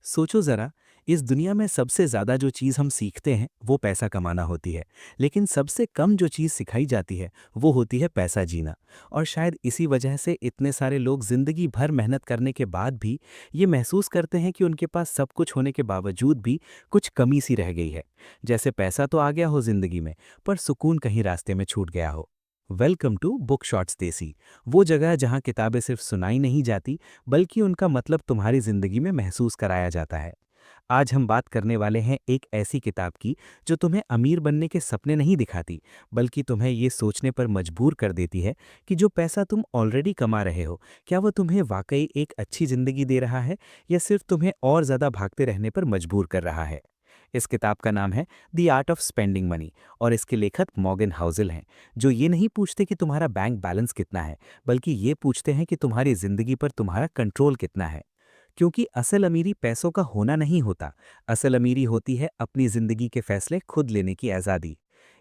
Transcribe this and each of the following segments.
सोचो जरा, इस दुनिया में सबसे ज्यादा जो चीज हम सीखते हैं वो पैसा कमाना होती है। लेकिन सबसे कम जो चीज सिखाई जाती है वो होती है पैसा जीना। और शायद इसी वजह से इतने सारे लोग जिंदगी भर मेहनत करने के बाद भी ये महसूस करते हैं कि उनके पास सब कुछ होने के बावजूद भी कुछ कमी सी रह गई है। जैसे पैसा तो आ गया हो जिंदगी में, पर सुकून कहीं रास्ते में छूट गया हो। वेलकम टू बुक शॉट्स देसी, वो जगह जहां किताबें सिर्फ सुनाई नहीं जाती, बल्कि उनका मतलब तुम्हारी जिंदगी में महसूस कराया जाता है। आज हम बात करने वाले हैं एक ऐसी किताब की जो तुम्हें अमीर बनने के सपने नहीं दिखाती, बल्कि तुम्हें ये सोचने पर मजबूर कर देती है कि जो पैसा तुम ऑलरेडी कमा रहे हो, क्या वो तुम्हें वाकई एक अच्छी जिंदगी दे रहा है या सिर्फ तुम्हें और ज्यादा भागते रहने पर मजबूर कर रहा है। इस किताब का नाम है the art of spending money, और इसके लेखक मॉर्गन हाउसल हैं, जो ये नहीं पूछते कि तुम्हारा बैंक बैलेंस कितना है, बल्कि ये पूछते हैं कि तुम्हारी जिंदगी पर तुम्हारा कंट्रोल कितना है। क्योंकि असल अमीरी पैसों का होना नहीं होता, असल अमीरी होती है अपनी जिंदगी के फैसले खुद लेने की आज़ादी।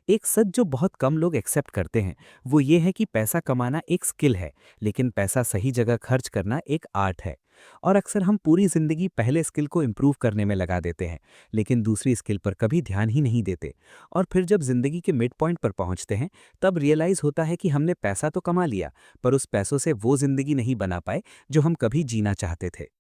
एक सच जो बहुत कम लोग एक्सेप्ट करते हैं वो ये है कि पैसा कमाना एक स्किल है, लेकिन पैसा सही जगह खर्च करना एक आर्ट है। और अक्सर हम पूरी जिंदगी पहले स्किल को इम्प्रूव करने में लगा देते हैं, लेकिन दूसरी स्किल पर कभी ध्यान ही नहीं देते। और फिर जब जिंदगी के मिड पॉइंट पर पहुंचते हैं, तब रियलाइज होता है कि हमने पैसा तो कमा लिया, पर उस पैसों से वो जिंदगी नहीं बना पाए जो हम कभी जीना चाहते थे।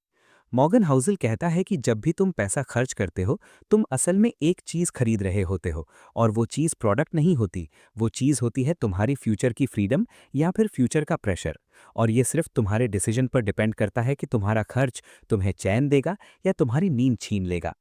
मॉर्गन हाउसल कहता है कि जब भी तुम पैसा खर्च करते हो, तुम असल में एक चीज खरीद रहे होते हो, और वो चीज प्रोडक्ट नहीं होती। वो चीज होती है तुम्हारी फ्यूचर की फ्रीडम या फिर फ्यूचर का प्रेशर। और ये सिर्फ तुम्हारे डिसीजन पर डिपेंड करता है कि तुम्हारा खर्च तुम्हें चैन देगा या तुम्हारी नींद छीन लेगा।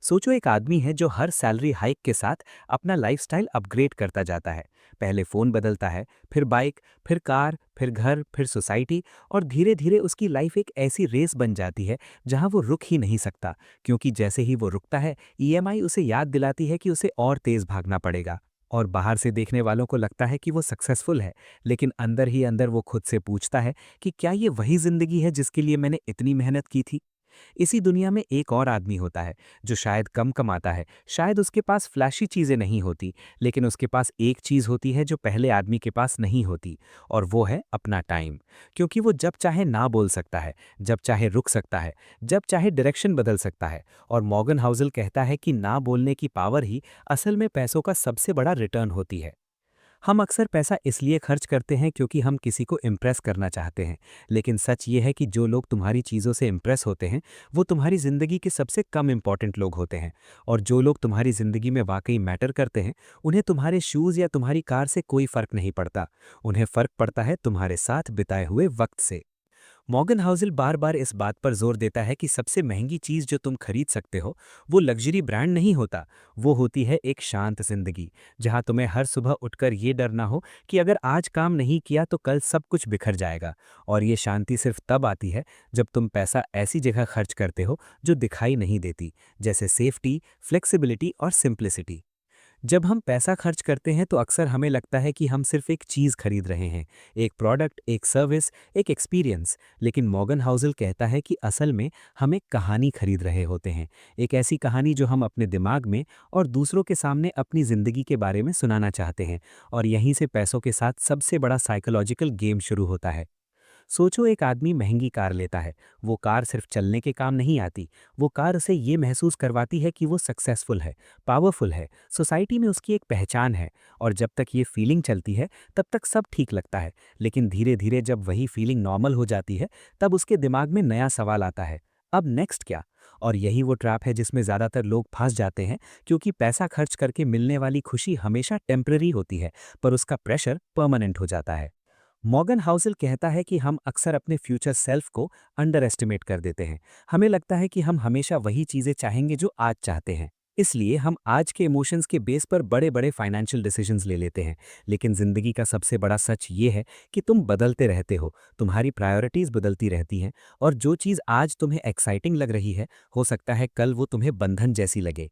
सोचो, एक आदमी है जो हर सैलरी हाइक के साथ अपना लाइफस्टाइल अपग्रेड करता जाता है। पहले फ़ोन बदलता है, फिर बाइक, फिर कार, फिर घर, फिर सोसाइटी, और धीरे धीरे उसकी लाइफ एक ऐसी रेस बन जाती है जहां वो रुक ही नहीं सकता, क्योंकि जैसे ही वो रुकता है, ईएमआई उसे याद दिलाती है कि उसे और तेज भागना पड़ेगा। और बाहर से देखने वालों को लगता है कि वो सक्सेसफुल है, लेकिन अंदर ही अंदर वो खुद से पूछता है कि क्या ये वही जिंदगी है जिसके लिए मैंने इतनी मेहनत की थी। इसी दुनिया में एक और आदमी होता है जो शायद कम कमाता है, शायद उसके पास फ्लैशी चीजें नहीं होती, लेकिन उसके पास एक चीज होती है जो पहले आदमी के पास नहीं होती, और वो है अपना टाइम। क्योंकि वो जब चाहे ना बोल सकता है, जब चाहे रुक सकता है, जब चाहे डायरेक्शन बदल सकता है। और मॉर्गन हाउसल कहता है कि ना बोलने की पावर ही असल में पैसों का सबसे बड़ा रिटर्न होती है। हम अक्सर पैसा इसलिए खर्च करते हैं क्योंकि हम किसी को इम्प्रेस करना चाहते हैं, लेकिन सच ये है कि जो लोग तुम्हारी चीज़ों से इम्प्रेस होते हैं वो तुम्हारी ज़िंदगी के सबसे कम इम्पॉर्टेंट लोग होते हैं। और जो लोग तुम्हारी ज़िंदगी में वाकई मैटर करते हैं, उन्हें तुम्हारे शूज़ या तुम्हारी कार से कोई फ़र्क नहीं पड़ता। उन्हें फ़र्क पड़ता है तुम्हारे साथ बिताए हुए वक्त से। मॉर्गन हाउसल बार बार इस बात पर जोर देता है कि सबसे महंगी चीज जो तुम खरीद सकते हो वो लग्जरी ब्रांड नहीं होता, वो होती है एक शांत जिंदगी, जहां तुम्हें हर सुबह उठकर ये डरना हो कि अगर आज काम नहीं किया तो कल सब कुछ बिखर जाएगा। और ये शांति सिर्फ तब आती है जब तुम पैसा ऐसी जगह खर्च करते हो जो दिखाई नहीं देती, जैसे सेफ्टी, फ्लेक्सिबिलिटी और सिंप्लिसिटी। जब हम पैसा खर्च करते हैं तो अक्सर हमें लगता है कि हम सिर्फ एक चीज़ खरीद रहे हैं, एक प्रोडक्ट, एक सर्विस, एक एक्सपीरियंस। लेकिन मॉर्गन हाउसल कहता है कि असल में हम एक कहानी खरीद रहे होते हैं, एक ऐसी कहानी जो हम अपने दिमाग में और दूसरों के सामने अपनी ज़िंदगी के बारे में सुनाना चाहते हैं। और यहीं से पैसों के साथ सबसे बड़ा साइकोलॉजिकल गेम शुरू होता है। सोचो, एक आदमी महंगी कार लेता है। वो कार सिर्फ चलने के काम नहीं आती, वो कार उसे ये महसूस करवाती है कि वो सक्सेसफुल है, पावरफुल है, सोसाइटी में उसकी एक पहचान है। और जब तक ये फीलिंग चलती है तब तक सब ठीक लगता है, लेकिन धीरे धीरे जब वही फीलिंग नॉर्मल हो जाती है, तब उसके दिमाग में नया सवाल आता है, अब नेक्स्ट क्या। और यही वो ट्रैप है जिसमें ज़्यादातर लोग फंस जाते हैं, क्योंकि पैसा खर्च करके मिलने वाली खुशी हमेशा टेम्पररी होती है, पर उसका प्रेशर परमानेंट हो जाता है। मॉर्गन हाउसल कहता है कि हम अक्सर अपने फ्यूचर सेल्फ को अंडर एस्टिमेट कर देते हैं। हमें लगता है कि हम हमेशा वही चीज़ें चाहेंगे जो आज चाहते हैं, इसलिए हम आज के इमोशंस के बेस पर बड़े बड़े फाइनेंशियल डिसीजंस ले लेते हैं। लेकिन ज़िंदगी का सबसे बड़ा सच ये है कि तुम बदलते रहते हो, तुम्हारी प्रायोरिटीज़ बदलती रहती हैं, और जो चीज़ आज तुम्हें एक्साइटिंग लग रही है, हो सकता है कल वो तुम्हें बंधन जैसी लगे।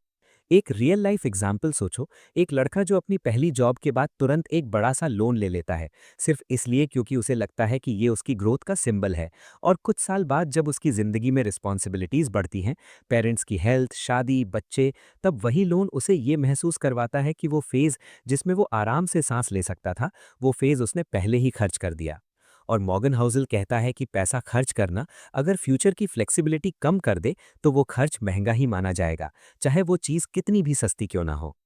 एक रियल लाइफ एग्जाम्पल सोचो, एक लड़का जो अपनी पहली जॉब के बाद तुरंत एक बड़ा सा लोन ले लेता है, सिर्फ इसलिए क्योंकि उसे लगता है कि ये उसकी ग्रोथ का सिंबल है। और कुछ साल बाद जब उसकी ज़िंदगी में रिस्पॉन्सिबिलिटीज़ बढ़ती हैं, पेरेंट्स की हेल्थ, शादी, बच्चे, तब वही लोन उसे ये महसूस करवाता है कि वो फेज़ जिसमें वो आराम से सांस ले सकता था, वो फेज़ उसने पहले ही खर्च कर दिया। और मॉर्गन हाउसल कहता है कि पैसा खर्च करना अगर फ्यूचर की फ्लेक्सिबिलिटी कम कर दे तो वो खर्च महंगा ही माना जाएगा, चाहे वो चीज़ कितनी भी सस्ती क्यों ना हो।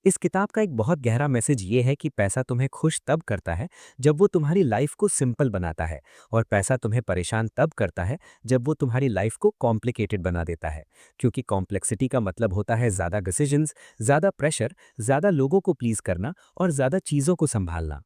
इस किताब का एक बहुत गहरा मैसेज ये है कि पैसा तुम्हें खुश तब करता है जब वो तुम्हारी लाइफ को सिंपल बनाता है, और पैसा तुम्हें परेशान तब करता है जब वो तुम्हारी लाइफ को कॉम्प्लिकेटेड बना देता है। क्योंकि कॉम्प्लेक्सिटी का मतलब होता है ज़्यादा डिसीजंस, ज़्यादा प्रेशर, ज़्यादा लोगों को प्लीज़ करना और ज़्यादा चीज़ों को संभालना।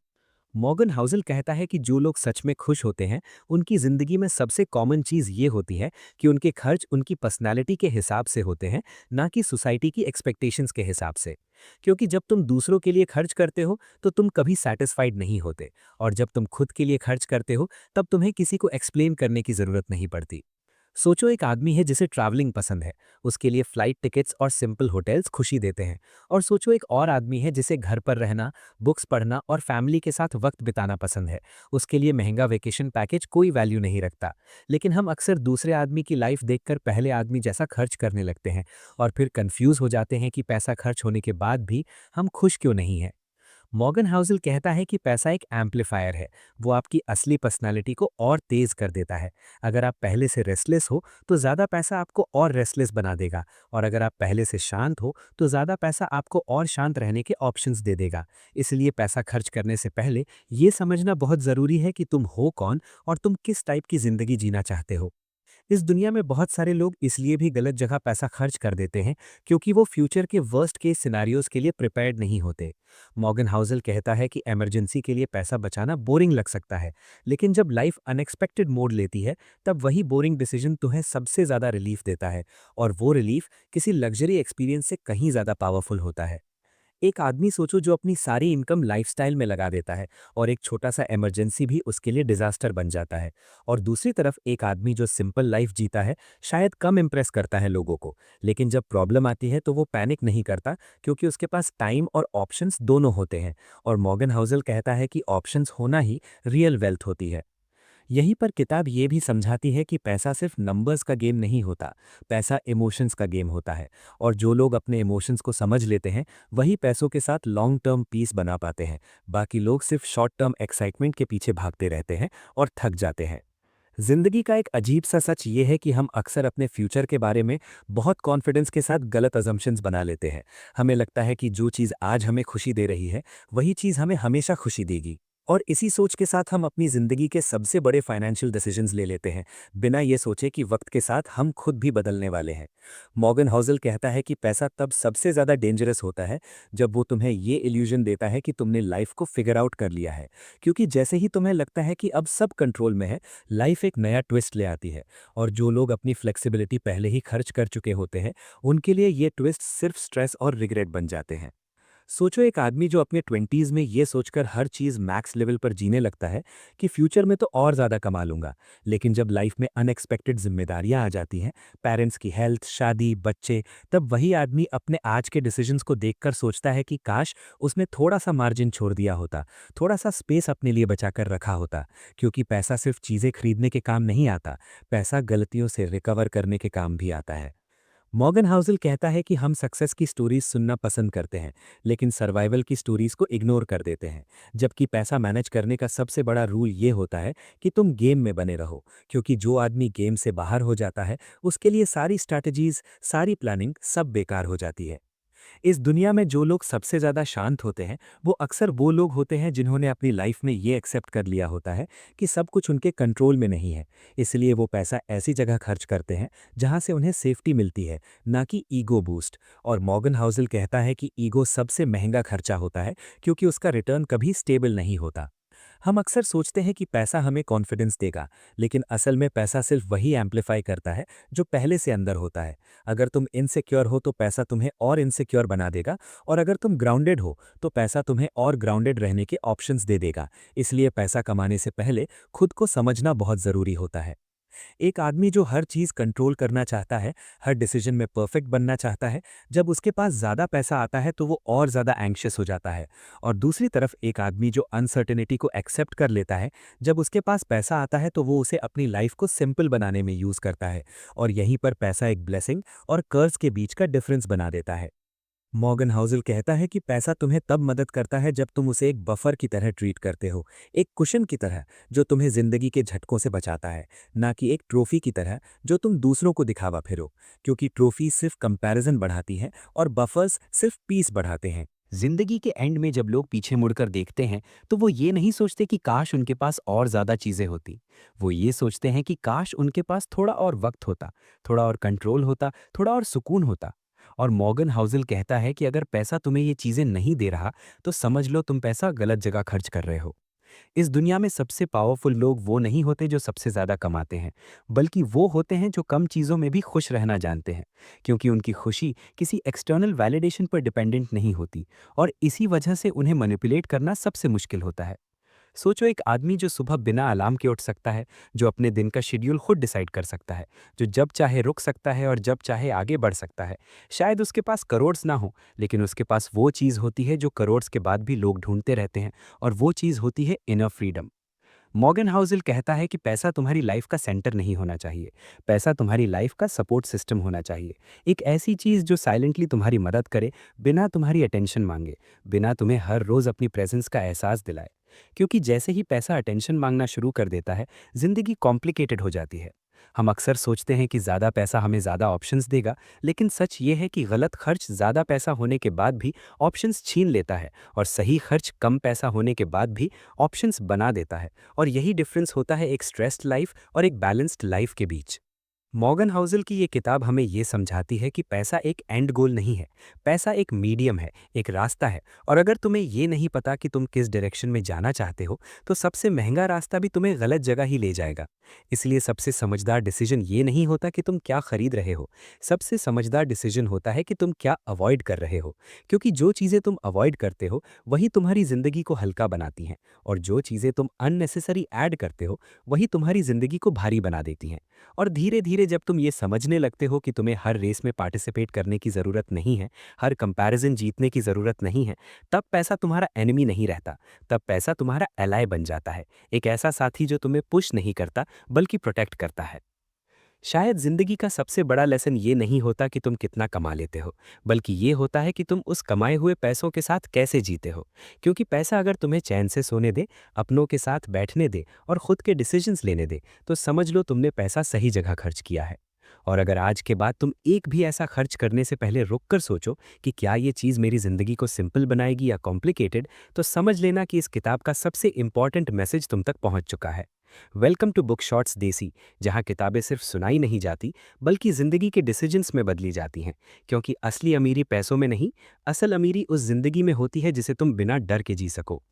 मॉर्गन हाउसल कहता है कि जो लोग सच में खुश होते हैं, उनकी ज़िंदगी में सबसे कॉमन चीज़ ये होती है कि उनके खर्च उनकी पर्सनैलिटी के हिसाब से होते हैं, ना कि सोसाइटी की एक्सपेक्टेशंस के हिसाब से। क्योंकि जब तुम दूसरों के लिए खर्च करते हो, तो तुम कभी सैटिस्फाइड नहीं होते, और जब तुम खुद के लिए खर्च करते हो, तब तुम्हें किसी को एक्सप्लेन करने की ज़रूरत नहीं पड़ती। सोचो, एक आदमी है जिसे ट्रैवलिंग पसंद है, उसके लिए फ्लाइट टिकट्स और सिंपल होटल्स खुशी देते हैं। और सोचो, एक और आदमी है जिसे घर पर रहना, बुक्स पढ़ना और फैमिली के साथ वक्त बिताना पसंद है, उसके लिए महंगा वेकेशन पैकेज कोई वैल्यू नहीं रखता। लेकिन हम अक्सर दूसरे आदमी की लाइफ देखकर पहले आदमी जैसा खर्च करने लगते हैं, और फिर कंफ्यूज हो जाते हैं कि पैसा खर्च होने के बाद भी हम खुश क्यों नहीं हैं। मॉर्गन हाउसल कहता है कि पैसा एक एम्पलीफायर है, वो आपकी असली पर्सनालिटी को और तेज कर देता है। अगर आप पहले से रेस्टलेस हो, तो ज़्यादा पैसा आपको और रेस्टलेस बना देगा, और अगर आप पहले से शांत हो, तो ज़्यादा पैसा आपको और शांत रहने के ऑप्शंस दे देगा। इसलिए पैसा खर्च करने से पहले ये समझना बहुत ज़रूरी है कि तुम हो कौन और तुम किस टाइप की ज़िंदगी जीना चाहते हो। इस दुनिया में बहुत सारे लोग इसलिए भी गलत जगह पैसा खर्च कर देते हैं, क्योंकि वो फ्यूचर के वर्स्ट केस सिनारियोज के लिए प्रिपेयर्ड नहीं होते। मॉर्गन हाउसल कहता है कि इमरजेंसी के लिए पैसा बचाना बोरिंग लग सकता है, लेकिन जब लाइफ अनएक्सपेक्टेड मोड़ लेती है, तब वही बोरिंग डिसीजन तुम्हें सबसे ज़्यादा रिलीफ देता है, और वो रिलीफ किसी लग्जरी एक्सपीरियंस से कहीं ज़्यादा पावरफुल होता है। एक आदमी सोचो जो अपनी सारी इनकम लाइफस्टाइल में लगा देता है, और एक छोटा सा इमरजेंसी भी उसके लिए डिजास्टर बन जाता है। और दूसरी तरफ एक आदमी जो सिंपल लाइफ जीता है, शायद कम इम्प्रेस करता है लोगों को, लेकिन जब प्रॉब्लम आती है तो वो पैनिक नहीं करता, क्योंकि उसके पास टाइम और ऑप्शंस दोनों होते हैं। और मॉर्गन हाउसल कहता है कि ऑप्शंस होना ही रियल वेल्थ होती है। यहीं पर किताब ये भी समझाती है कि पैसा सिर्फ नंबर्स का गेम नहीं होता, पैसा इमोशंस का गेम होता है। और जो लोग अपने इमोशंस को समझ लेते हैं, वही पैसों के साथ लॉन्ग टर्म पीस बना पाते हैं। बाकी लोग सिर्फ शॉर्ट टर्म एक्साइटमेंट के पीछे भागते रहते हैं और थक जाते हैं। जिंदगी का एक अजीब सा सच ये है कि हम अक्सर अपने फ्यूचर के बारे में बहुत कॉन्फिडेंस के साथ गलत अजम्पशंस बना लेते हैं। हमें लगता है कि जो चीज़ आज हमें खुशी दे रही है, वही चीज़ हमें हमेशा खुशी देगी। और इसी सोच के साथ हम अपनी ज़िंदगी के सबसे बड़े फाइनेंशियल डिसीजंस ले लेते हैं, बिना ये सोचे कि वक्त के साथ हम खुद भी बदलने वाले हैं। मॉर्गन हाउसल कहता है कि पैसा तब सबसे ज़्यादा डेंजरस होता है जब वो तुम्हें ये इल्यूजन देता है कि तुमने लाइफ को फिगर आउट कर लिया है। क्योंकि जैसे ही तुम्हें लगता है कि अब सब कंट्रोल में है, लाइफ एक नया ट्विस्ट ले आती है। और जो लोग अपनी फ्लेक्सिबिलिटी पहले ही खर्च कर चुके होते हैं, उनके लिए ये ट्विस्ट सिर्फ स्ट्रेस और रिग्रेट बन जाते हैं। सोचो, एक आदमी जो अपने 20s में ये सोचकर हर चीज़ मैक्स लेवल पर जीने लगता है कि फ्यूचर में तो और ज़्यादा कमा लूंगा, लेकिन जब लाइफ में अनएक्सपेक्टेड जिम्मेदारियां आ जाती हैं, पेरेंट्स की हेल्थ, शादी, बच्चे, तब वही आदमी अपने आज के डिसीजंस को देखकर सोचता है कि काश उसने थोड़ा सा मार्जिन छोड़ दिया होता, थोड़ा सा स्पेस अपने लिए बचा कर रखा होता। क्योंकि पैसा सिर्फ चीज़ें खरीदने के काम नहीं आता, पैसा गलतियों से रिकवर करने के काम भी आता है। मॉर्गन हाउसल कहता है कि हम सक्सेस की स्टोरीज सुनना पसंद करते हैं, लेकिन सर्वाइवल की स्टोरीज को इग्नोर कर देते हैं। जबकि पैसा मैनेज करने का सबसे बड़ा रूल ये होता है कि तुम गेम में बने रहो, क्योंकि जो आदमी गेम से बाहर हो जाता है, उसके लिए सारी स्ट्रैटेजीज, सारी प्लानिंग सब बेकार हो जाती है। इस दुनिया में जो लोग सबसे ज़्यादा शांत होते हैं, वो अक्सर वो लोग होते हैं जिन्होंने अपनी लाइफ में ये एक्सेप्ट कर लिया होता है कि सब कुछ उनके कंट्रोल में नहीं है। इसलिए वो पैसा ऐसी जगह खर्च करते हैं जहाँ से उन्हें सेफ्टी मिलती है, ना कि ईगो बूस्ट। और मॉर्गन हाउसल कहता है कि ईगो सबसे महंगा खर्चा होता है, क्योंकि उसका रिटर्न कभी स्टेबल नहीं होता। हम अक्सर सोचते हैं कि पैसा हमें कॉन्फिडेंस देगा, लेकिन असल में पैसा सिर्फ वही एम्पलीफाई करता है जो पहले से अंदर होता है। अगर तुम इनसिक्योर हो तो पैसा तुम्हें और इनसिक्योर बना देगा, और अगर तुम ग्राउंडेड हो तो पैसा तुम्हें और ग्राउंडेड रहने के ऑप्शंस दे देगा। इसलिए पैसा कमाने से पहले खुद को समझना बहुत ज़रूरी होता है। एक आदमी जो हर चीज़ कंट्रोल करना चाहता है, हर डिसीजन में परफेक्ट बनना चाहता है, जब उसके पास ज़्यादा पैसा आता है तो वो और ज़्यादा एंग्शियस हो जाता है। और दूसरी तरफ एक आदमी जो अनसर्टेनिटी को एक्सेप्ट कर लेता है, जब उसके पास पैसा आता है तो वो उसे अपनी लाइफ को सिंपल बनाने में यूज़ करता है। और यहीं पर पैसा एक ब्लेसिंग और कर्ज के बीच का डिफरेंस बना देता है। मॉर्गन हाउसल कहता है कि पैसा तुम्हें तब मदद करता है जब तुम उसे एक बफर की तरह ट्रीट करते हो, एक कुशन की तरह जो तुम्हें जिंदगी के झटकों से बचाता है, ना कि एक ट्रॉफी की तरह जो तुम दूसरों को दिखावा फिरो, क्योंकि ट्रॉफी सिर्फ कंपैरिजन बढ़ाती है और बफर्स सिर्फ पीस बढ़ाते हैं। जिंदगी के एंड में जब लोग पीछे मुड़कर देखते हैं तो वो ये नहीं सोचते कि काश उनके पास और ज़्यादा चीज़ें होती। वो ये सोचते हैं कि काश उनके पास थोड़ा और वक्त होता, थोड़ा और कंट्रोल होता, थोड़ा और सुकून होता। और मॉर्गन हाउसल कहता है कि अगर पैसा तुम्हें ये चीज़ें नहीं दे रहा तो समझ लो तुम पैसा गलत जगह खर्च कर रहे हो। इस दुनिया में सबसे पावरफुल लोग वो नहीं होते जो सबसे ज़्यादा कमाते हैं, बल्कि वो होते हैं जो कम चीज़ों में भी खुश रहना जानते हैं, क्योंकि उनकी खुशी किसी एक्सटर्नल वैलिडेशन पर डिपेंडेंट नहीं होती और इसी वजह से उन्हें मैनिपुलेट करना सबसे मुश्किल होता है। सोचो एक आदमी जो सुबह बिना अलार्म के उठ सकता है, जो अपने दिन का शेड्यूल खुद डिसाइड कर सकता है, जो जब चाहे रुक सकता है और जब चाहे आगे बढ़ सकता है। शायद उसके पास करोड्स ना हो, लेकिन उसके पास वो चीज़ होती है जो करोड्स के बाद भी लोग ढूंढते रहते हैं, और वो चीज़ होती है इनर फ्रीडम। मॉर्गन हाउसल कहता है कि पैसा तुम्हारी लाइफ का सेंटर नहीं होना चाहिए, पैसा तुम्हारी लाइफ का सपोर्ट सिस्टम होना चाहिए। एक ऐसी चीज़ जो साइलेंटली तुम्हारी मदद करे, बिना तुम्हारी अटेंशन मांगे, बिना तुम्हें हर रोज़ अपनी प्रेजेंस का एहसास दिलाए। क्योंकि जैसे ही पैसा अटेंशन मांगना शुरू कर देता है, जिंदगी कॉम्प्लिकेटेड हो जाती है। हम अक्सर सोचते हैं कि ज़्यादा पैसा हमें ज़्यादा ऑप्शंस देगा, लेकिन सच ये है कि गलत खर्च ज़्यादा पैसा होने के बाद भी ऑप्शंस छीन लेता है, और सही खर्च कम पैसा होने के बाद भी ऑप्शंस बना देता है। और यही डिफरेंस होता है एक स्ट्रेस्ड लाइफ और एक बैलेंस्ड लाइफ के बीच। मॉर्गन हाउसल की ये किताब हमें ये समझाती है कि पैसा एक एंड गोल नहीं है, पैसा एक मीडियम है, एक रास्ता है। और अगर तुम्हें ये नहीं पता कि तुम किस डायरेक्शन में जाना चाहते हो, तो सबसे महंगा रास्ता भी तुम्हें गलत जगह ही ले जाएगा। इसलिए सबसे समझदार डिसीजन ये नहीं होता कि तुम क्या खरीद रहे हो, सबसे समझदार डिसीजन होता है कि तुम क्या अवॉइड कर रहे हो। क्योंकि जो चीज़ें तुम अवॉइड करते हो वही तुम्हारी ज़िंदगी को हल्का बनाती हैं, और जो चीज़ें तुम अननेसेसरी ऐड करते हो वही तुम्हारी ज़िंदगी को भारी बना देती हैं। और धीरे धीरे जब तुम ये समझने लगते हो कि तुम्हें हर रेस में पार्टिसिपेट करने की ज़रूरत नहीं है, हर कंपैरिजन जीतने की ज़रूरत नहीं है, तब पैसा तुम्हारा एनिमी नहीं रहता, तब पैसा तुम्हारा एलाय बन जाता है, एक ऐसा साथी जो तुम्हें पुश नहीं करता बल्कि प्रोटेक्ट करता है। शायद जिंदगी का सबसे बड़ा लेसन ये नहीं होता कि तुम कितना कमा लेते हो, बल्कि ये होता है कि तुम उस कमाए हुए पैसों के साथ कैसे जीते हो। क्योंकि पैसा अगर तुम्हें चैन से सोने दे, अपनों के साथ बैठने दे और खुद के डिसीजंस लेने दे, तो समझ लो तुमने पैसा सही जगह खर्च किया है। और अगर आज के बाद तुम एक भी ऐसा खर्च करने से पहले रुक कर सोचो कि क्या ये चीज़ मेरी ज़िंदगी को सिंपल बनाएगी या कॉम्प्लिकेटेड, तो समझ लेना कि इस किताब का सबसे इंपॉर्टेंट मैसेज तुम तक पहुंच चुका है। वेलकम टू बुक शॉट्स देसी, जहां किताबें सिर्फ सुनाई नहीं जाती बल्कि ज़िंदगी के डिसीजंस में बदली जाती हैं। क्योंकि असली अमीरी पैसों में नहीं, असल अमीरी उस ज़िंदगी में होती है जिसे तुम बिना डर के जी सको।